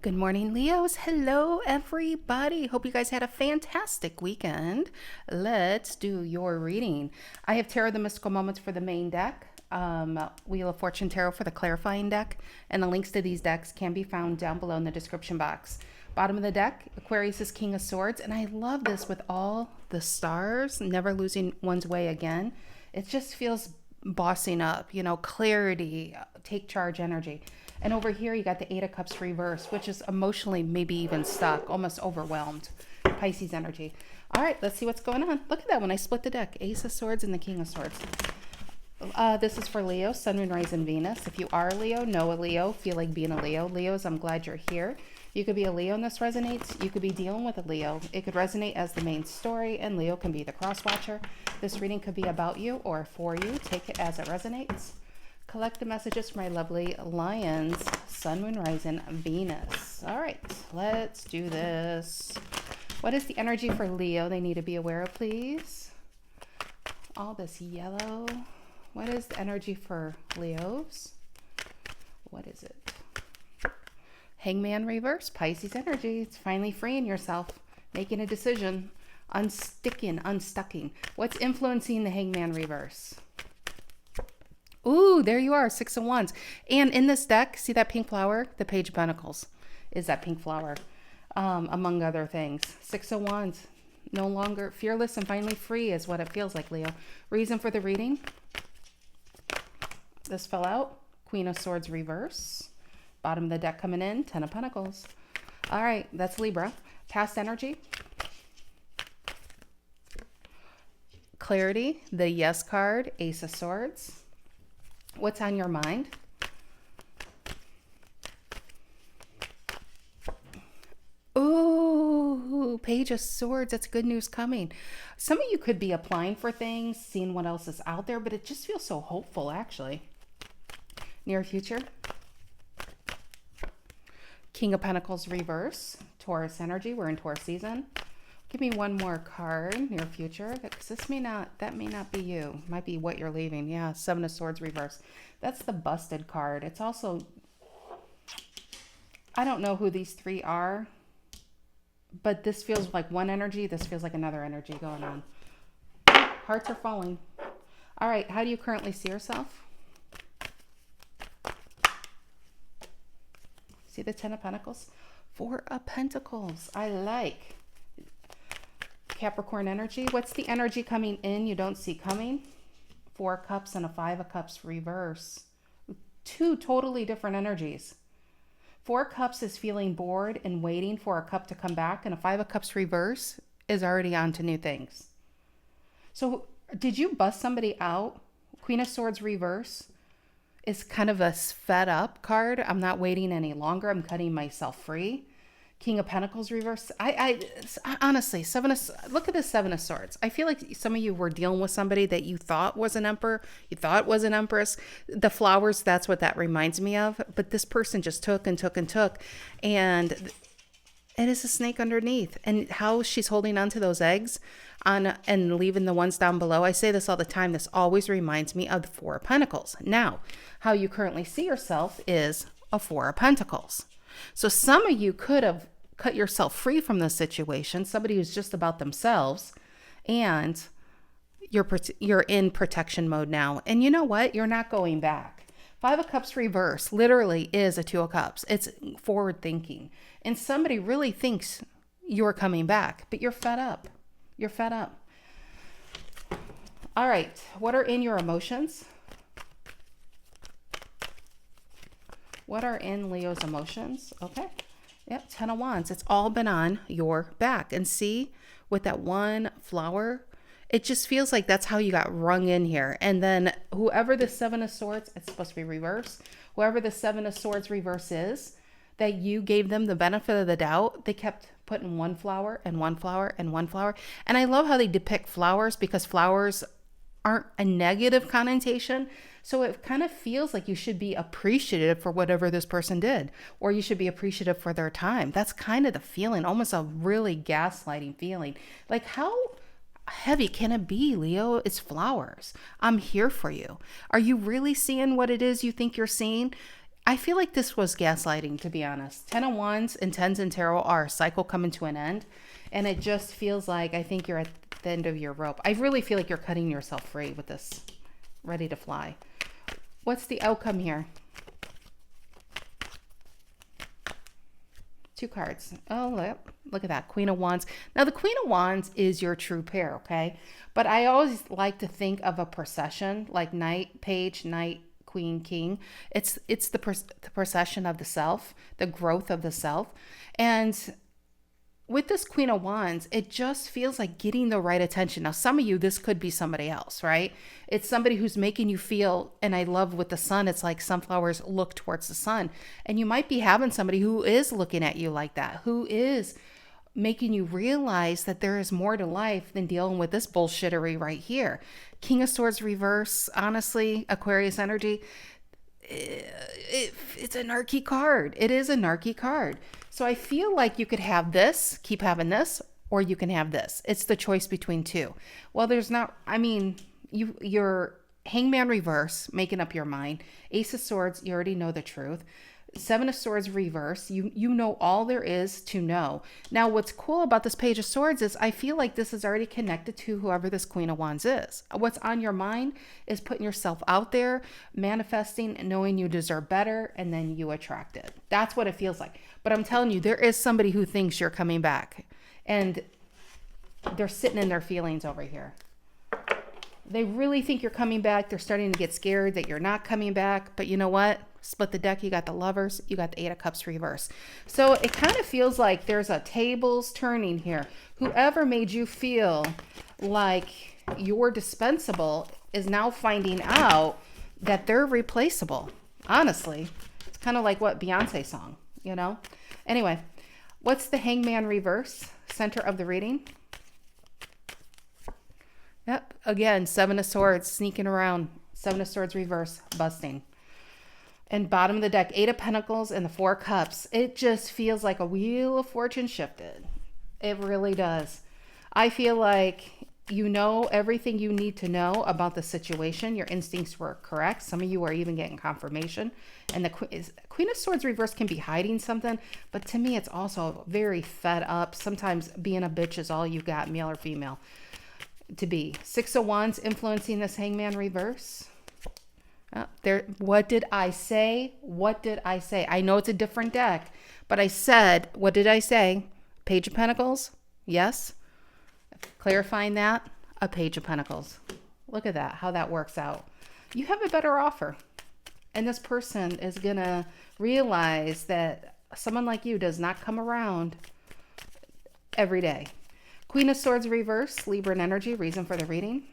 Good morning, Leos. Hello, everybody. Hope you guys had a fantastic weekend. Let's do your reading. I have Tarot of the Mystical Moments for the main deck, Wheel of Fortune Tarot for the clarifying deck, and the links to these decks can be found down below in the description box. Bottom of the deck, Aquarius is King of Swords, and I love this with all the stars, never losing one's way again. It just feels bossing up, clarity, take charge energy. And over here, you got the Eight of Cups reverse, which is emotionally maybe even stuck, almost overwhelmed. Pisces energy. All right, let's see what's going on. Look at that when I split the deck. Ace of Swords and the King of Swords. This is for Leo, Sun, Moon, Rising, Venus. If you are a Leo, know a Leo, feel like being a Leo. Leos, I'm glad you're here. You could be a Leo and this resonates. You could be dealing with a Leo. It could resonate as the main story, and Leo can be the cross-watcher. This reading could be about you or for you. Take it as it resonates. Collect the messages for my lovely lions, Sun, Moon, Rising, Venus. All right, let's do this. What is the energy for Leo they need to be aware of, please? All this yellow. What is the energy for Leos? What is it? Hangman reverse, Pisces energy. It's finally freeing yourself, making a decision, unstucking. What's influencing the Hangman reverse? Ooh, there you are, Six of Wands. And in this deck, see that pink flower? The Page of Pentacles is that pink flower, among other things. Six of Wands, no longer fearless and finally free is what it feels like, Leo. Reason for the reading? This fell out. Queen of Swords reverse. Bottom of the deck coming in, Ten of Pentacles. All right, that's Libra. Past energy. Clarity, the Yes card, Ace of Swords. What's on your mind? Ooh, Page of Swords. That's good news coming. Some of you could be applying for things, seeing what else is out there, but it just feels so hopeful, actually. Near future. King of Pentacles reverse. Taurus energy. We're in Taurus season. Give me one more card, near future, because that may not be you. Might be what you're leaving. Yeah, Seven of Swords reverse. That's the busted card. It's also, I don't know who these three are, but this feels like one energy. This feels like another energy going on. Hearts are falling. All right, how do you currently see yourself? See the Ten of Pentacles? Four of Pentacles. I like. Capricorn energy. What's the energy coming in you don't see coming? Four of Cups and a Five of Cups reverse. Two totally different energies. Four of Cups is feeling bored and waiting for a cup to come back, and a Five of Cups reverse is already on to new things. So did you bust somebody out? Queen of Swords reverse is kind of a fed up card. I'm not waiting any longer. I'm cutting myself free. King of Pentacles reverse. I honestly, look at the Seven of Swords. I feel like some of you were dealing with somebody that you thought was an emperor. You thought was an empress. The flowers, that's what that reminds me of. But this person just took and took and took. And it is a snake underneath. And how she's holding on to those eggs and leaving the ones down below. I say this all the time. This always reminds me of the Four of Pentacles. Now, how you currently see yourself is a Four of Pentacles. So some of you could have cut yourself free from this situation, somebody who's just about themselves, and you're in protection mode now. And you know what? You're not going back. Five of Cups reverse literally is a Two of Cups. It's forward thinking. And somebody really thinks you're coming back, but you're fed up. You're fed up. All right. What are in your emotions? What are in Leo's emotions? Okay. Yep, Ten of Wands. It's all been on your back. And see, with that one flower, it just feels like that's how you got rung in here. And then whoever the Seven of Swords, it's supposed to be reverse. Whoever the Seven of Swords reverse is, that you gave them the benefit of the doubt, they kept putting one flower and one flower and one flower. And I love how they depict flowers, because flowers aren't a negative connotation. So it kind of feels like you should be appreciative for whatever this person did, or you should be appreciative for their time. That's kind of the feeling, almost a really gaslighting feeling. Like, how heavy can it be, Leo? It's flowers. I'm here for you. Are you really seeing what it is you think you're seeing? I feel like this was gaslighting, to be honest. 10 of Wands and 10s in tarot are a cycle coming to an end. And it just feels like I think you're at the end of your rope. I really feel like you're cutting yourself free with this. Ready to fly. What's the outcome here? 2 cards. Oh, look at that. Queen of Wands. Now, the Queen of Wands is your true pair, okay? But I always like to think of a procession, like Knight, Page, Knight, Queen, King. It's the procession of the self, the growth of the self. And with this Queen of Wands, it just feels like getting the right attention. Now, some of you, this could be somebody else, right? It's somebody who's making you feel, and I love with the sun, it's like sunflowers look towards the sun. And you might be having somebody who is looking at you like that, who is making you realize that there is more to life than dealing with this bullshittery right here. King of Swords reverse, honestly, Aquarius energy, it's a narky card. It is a narky card. So I feel like you could have this, keep having this, or you can have this. It's the choice between two. Well, there's not, I mean, you're Hangman reverse, making up your mind. Ace of Swords, you already know the truth. 7 of Swords reverse, you know all there is to know. Now, what's cool about this Page of Swords is I feel like this is already connected to whoever this Queen of Wands is. What's on your mind is putting yourself out there, manifesting, knowing you deserve better, and then you attract it. That's what it feels like. But I'm telling you, there is somebody who thinks you're coming back, and they're sitting in their feelings over here. They really think you're coming back. They're starting to get scared that you're not coming back. But you know what? Split the deck. You got the Lovers. You got the 8 of Cups reverse. So it kind of feels like there's a tables turning here. Whoever made you feel like you're dispensable is now finding out that they're replaceable. Honestly, it's kind of like what Beyonce song, you know? Anyway, what's the Hangman reverse? Center of the reading. Yep. Again, 7 of Swords sneaking around. 7 of Swords reverse, busting. And bottom of the deck, 8 of Pentacles and the 4 Cups. It just feels like a wheel of fortune shifted. It really does. I feel like you know everything you need to know about the situation. Your instincts were correct. Some of you are even getting confirmation. And the Queen of Swords reverse can be hiding something. But to me, it's also very fed up. Sometimes being a bitch is all you got, male or female, to be. 6 of Wands influencing this Hangman reverse. There. What did I say? What did I say? I know it's a different deck, but I said, what did I say? Page of Pentacles? Yes. Clarifying that, a Page of Pentacles. Look at that, how that works out. You have a better offer. And this person is going to realize that someone like you does not come around every day. Queen of Swords reverse, Libra energy, reason for the reading.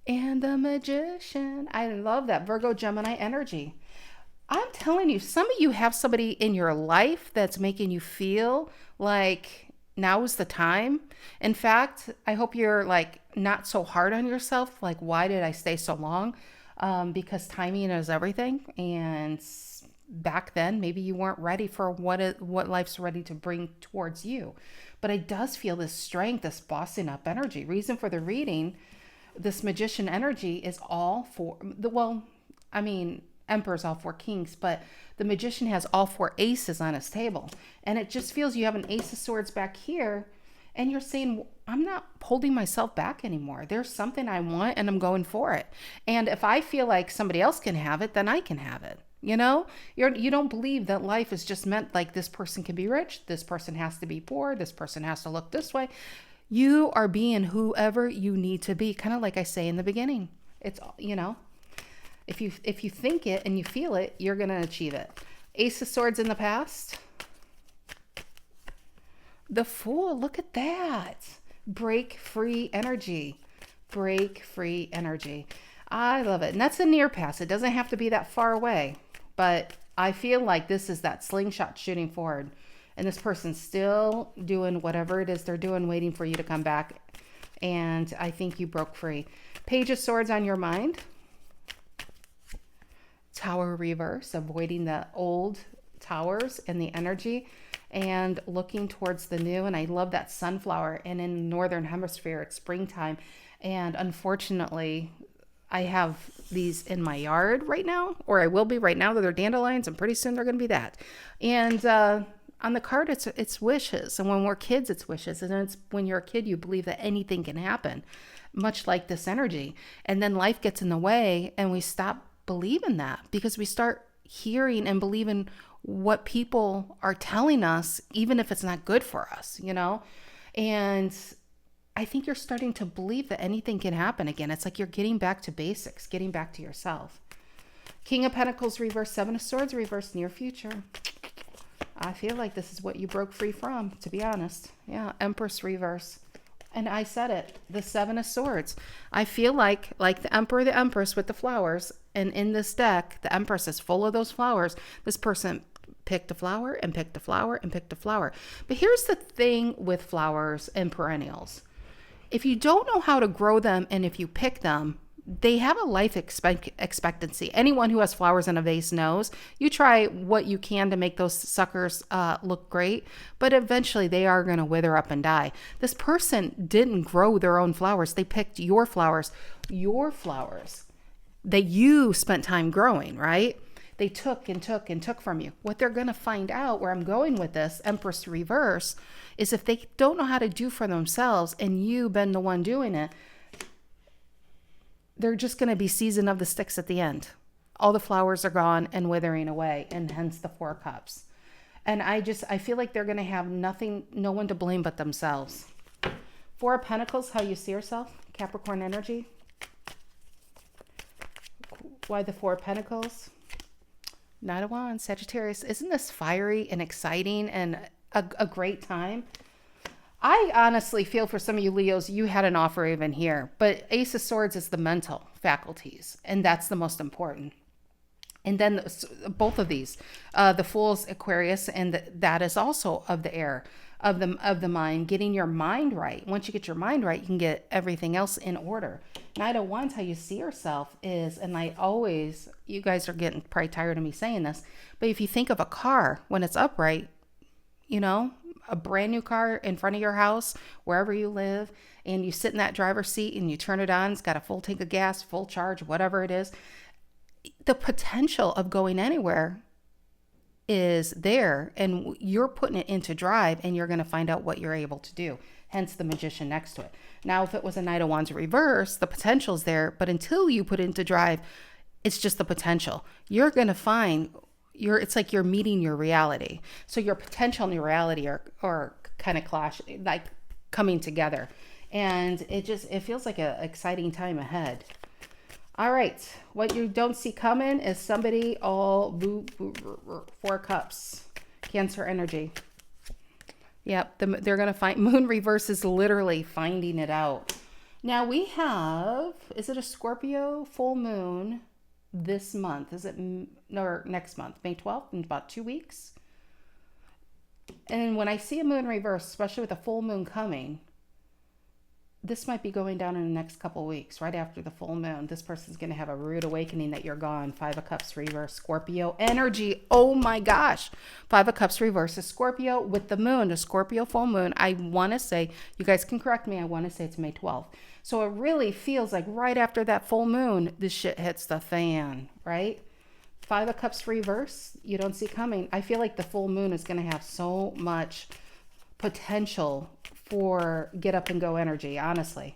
And the Magician. I love that. Virgo, Gemini energy. I'm telling you, some of you have somebody in your life that's making you feel like now is the time. In fact, I hope you're like not so hard on yourself. Like, why did I stay so long? Because timing is everything. And back then, maybe you weren't ready for what life's ready to bring towards you. But it does feel this strength, this bossing up energy. Reason for the reading. This Magician energy is all for Emperor's all 4 kings, but the Magician has all 4 aces on his table. And it just feels you have an Ace of Swords back here, and you're saying, I'm not holding myself back anymore. There's something I want, and I'm going for it. And if I feel like somebody else can have it, then I can have it. You know, you don't believe that life is just meant like this person can be rich, this person has to be poor, this person has to look this way. You are being whoever you need to be, kind of like I say in the beginning. It's, you know, if you think it and you feel it, you're going to achieve it. Ace of Swords in the past. The Fool, look at that. Break free energy. Break free energy. I love it. And that's a near pass. It doesn't have to be that far away. But I feel like this is that slingshot shooting forward. And this person's still doing whatever it is they're doing, waiting for you to come back. And I think you broke free. Page of Swords on your mind. Tower reverse, avoiding the old towers and the energy and looking towards the new. And I love that sunflower. And in the Northern Hemisphere, it's springtime. And unfortunately, I have these in my yard right now, or I will be right now. They're dandelions, and pretty soon they're going to be that. And on the card, it's wishes. And when we're kids, it's wishes. And it's when you're a kid, you believe that anything can happen, much like this energy. And then life gets in the way, and we stop believing that because we start hearing and believing what people are telling us, even if it's not good for us, you know? And I think you're starting to believe that anything can happen again. It's like you're getting back to basics, getting back to yourself. King of Pentacles reverse, Seven of Swords reverse, near future. I feel like this is what you broke free from, to be honest. Yeah, Empress reverse. And I said it, the Seven of Swords. I feel like the Emperor, the Empress with the flowers, and in this deck, the Empress is full of those flowers. This person picked a flower and picked a flower and picked a flower. But here's the thing with flowers and perennials. If you don't know how to grow them, and if you pick them, they have a life expectancy. Anyone who has flowers in a vase knows you try what you can to make those suckers look great, but eventually they are going to wither up and die. This person didn't grow their own flowers. They picked your flowers that you spent time growing, right? They took and took and took from you. What they're going to find out, where I'm going with this, Empress reverse, is if they don't know how to do for themselves and you've been the one doing it, they're just going to be season of the sticks at the end. All the flowers are gone and withering away, and hence the Four of Cups. And I feel like they're going to have no one to blame but themselves. Four of Pentacles, how you see yourself, Capricorn energy. Why the Four of Pentacles? Knight of Wands, Sagittarius. Isn't this fiery and exciting and a great time? I honestly feel for some of you Leos, you had an offer even here. But Ace of Swords is the mental faculties, and that's the most important. And then both of these, the Fool's Aquarius, and that is also of the air, of the mind, getting your mind right. Once you get your mind right, you can get everything else in order. Knight of Wands, how you see yourself is, and you guys are getting probably tired of me saying this, but if you think of a car when it's upright, you know, a brand new car in front of your house, wherever you live, and you sit in that driver's seat and you turn it on, it's got a full tank of gas, full charge, whatever it is, the potential of going anywhere is there, and you're putting it into drive, and you're going to find out what you're able to do. Hence the Magician next to it. Now, if it was a Knight of Wands reverse, the potential's there, but until you put it into drive, it's just the potential. You're going to find it's like you're meeting your reality. So your potential and your reality are kind of clashing, like coming together. And it feels like an exciting time ahead. All right. What you don't see coming is somebody all Four Cups, Cancer energy. Yep. They're going to find Moon reverse is literally finding it out. Now we have, is it a Scorpio full moon this month? Is it, or next month, May 12th, in about 2 weeks? And when I see a moon reverse, especially with a full moon coming, this might be going down in the next couple of weeks, right after the full moon. This person's going to have a rude awakening that you're gone. Five of Cups reverse, Scorpio energy. Oh my gosh. Five of Cups reverse is Scorpio with the moon, the Scorpio full moon. I want to say, you guys can correct me, I want to say it's May 12th. So it really feels like right after that full moon, this shit hits the fan, right? Five of Cups reverse, you don't see coming. I feel like the full moon is going to have so much potential for get up and go energy, honestly.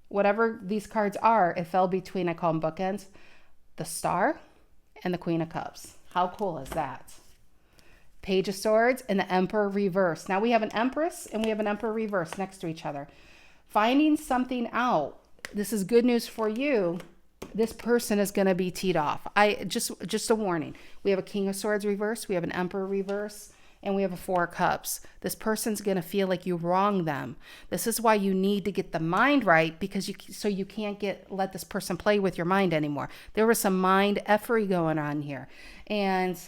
Whatever these cards are, it fell between, I call them bookends, the Star and the Queen of Cups. How cool is that? Page of Swords and the Emperor reverse. Now we have an Empress and we have an Emperor reverse next to each other. Finding something out. This is good news for you. This person is going to be teed off. Just a warning. We have a King of Swords reverse. We have an Emperor reverse. And we have a Four of Cups. This person's going to feel like you wronged them. This is why you need to get the mind right, because you can't let this person play with your mind anymore. There was some mind effery going on here. And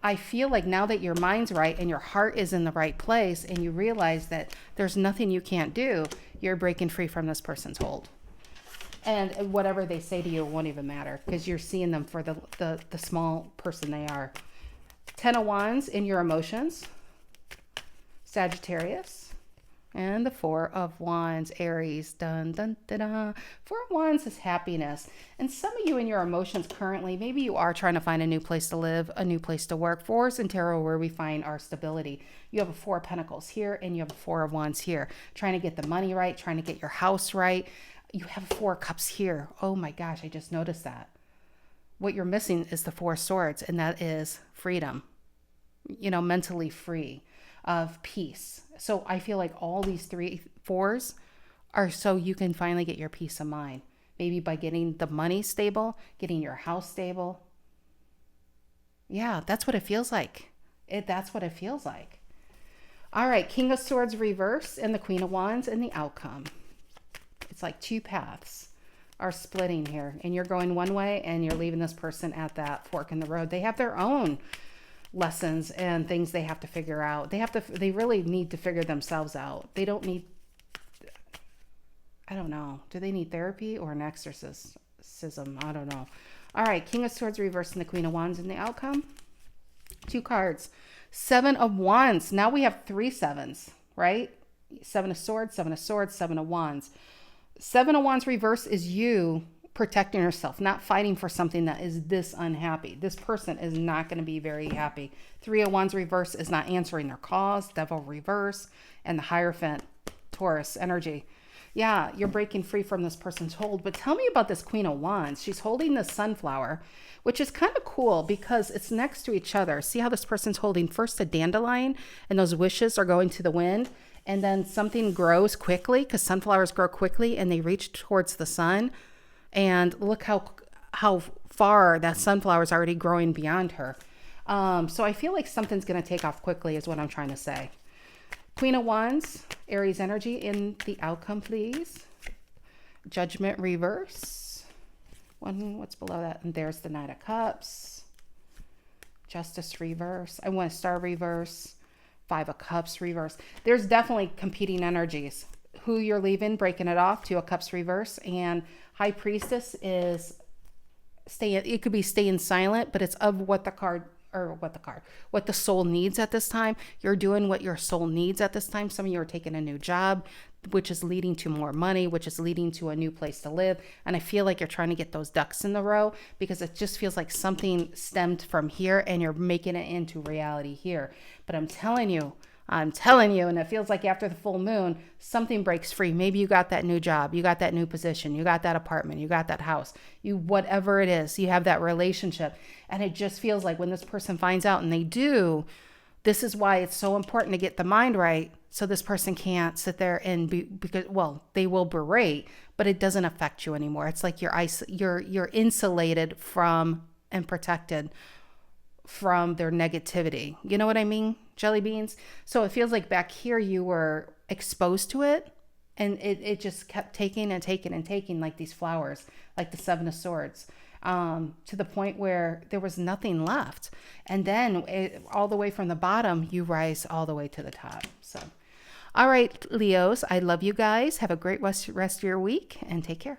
I feel like now that your mind's right and your heart is in the right place and you realize that there's nothing you can't do, you're breaking free from this person's hold. And whatever they say to you won't even matter, because you're seeing them for the small person they are. Ten of Wands in your emotions, Sagittarius. And the Four of Wands, Aries. Dun, dun, dun, dun. Four of Wands is happiness. And some of you in your emotions currently, maybe you are trying to find a new place to live, a new place to work. Fours in tarot where we find our stability. You have a Four of Pentacles here and you have a Four of Wands here. Trying to get the money right, trying to get your house right. You have Four of Cups here. Oh my gosh, I just noticed that. What you're missing is the Four of Swords, and that is freedom. You know, mentally free, of peace. So I feel like all these three fours are so you can finally get your peace of mind. Maybe by getting the money stable, getting your house stable. Yeah, that's what it feels like. That's what it feels like. All right, King of Swords reverse and the Queen of Wands and the outcome. It's like two paths are splitting here, and you're going one way and you're leaving this person at that fork in the road. They have their own lessons and things they have to figure out. They really need to figure themselves out. They don't need, I don't know. Do they need therapy or an exorcism? I don't know. All right. King of Swords reverse and the Queen of Wands in the outcome. Two cards. Seven of Wands. Now we have three sevens, right? Seven of Swords, Seven of Swords, Seven of Wands. Seven of Wands reverse is you protecting yourself, not fighting for something that is this unhappy. This person is not going to be very happy. Three of Wands reverse is not answering their calls. Devil reverse and the Hierophant, Taurus energy. Yeah, you're breaking free from this person's hold. But tell me about this Queen of Wands. She's holding the sunflower, which is kind of cool because it's next to each other. See how this person's holding first a dandelion and those wishes are going to the wind. And then something grows quickly because sunflowers grow quickly and they reach towards the sun. And look how far that sunflower is already growing beyond her. So I feel like something's going to take off quickly is what I'm trying to say. Queen of Wands, Aries energy in the outcome, please. Judgment reverse. What's below that? And there's the Knight of Cups. Justice reverse. I want a Star reverse. Five of Cups reverse. There's definitely competing energies. Who you're leaving, breaking it off. Two of Cups reverse. And High Priestess is staying. It could be staying silent, but it's of what the soul needs at this time. You're doing what your soul needs at this time. Some of you are taking a new job, which is leading to more money, which is leading to a new place to live. And I feel like you're trying to get those ducks in the row because it just feels like something stemmed from here and you're making it into reality here. But I'm telling you, and it feels like after the full moon, something breaks free. Maybe you got that new job, you got that new position, you got that apartment, you got that house, whatever it is, you have that relationship. And it just feels like when this person finds out, and they do, this is why it's so important to get the mind right. So this person can't sit there and they will berate, but it doesn't affect you anymore. It's like you're insulated from and protected from their negativity. You know what I mean? Jelly beans. So it feels like back here you were exposed to it and it just kept taking and taking and taking like these flowers, like the Seven of Swords, to the point where there was nothing left. And then all the way from the bottom, you rise all the way to the top. So, all right, Leos, I love you guys. Have a great rest of your week and take care.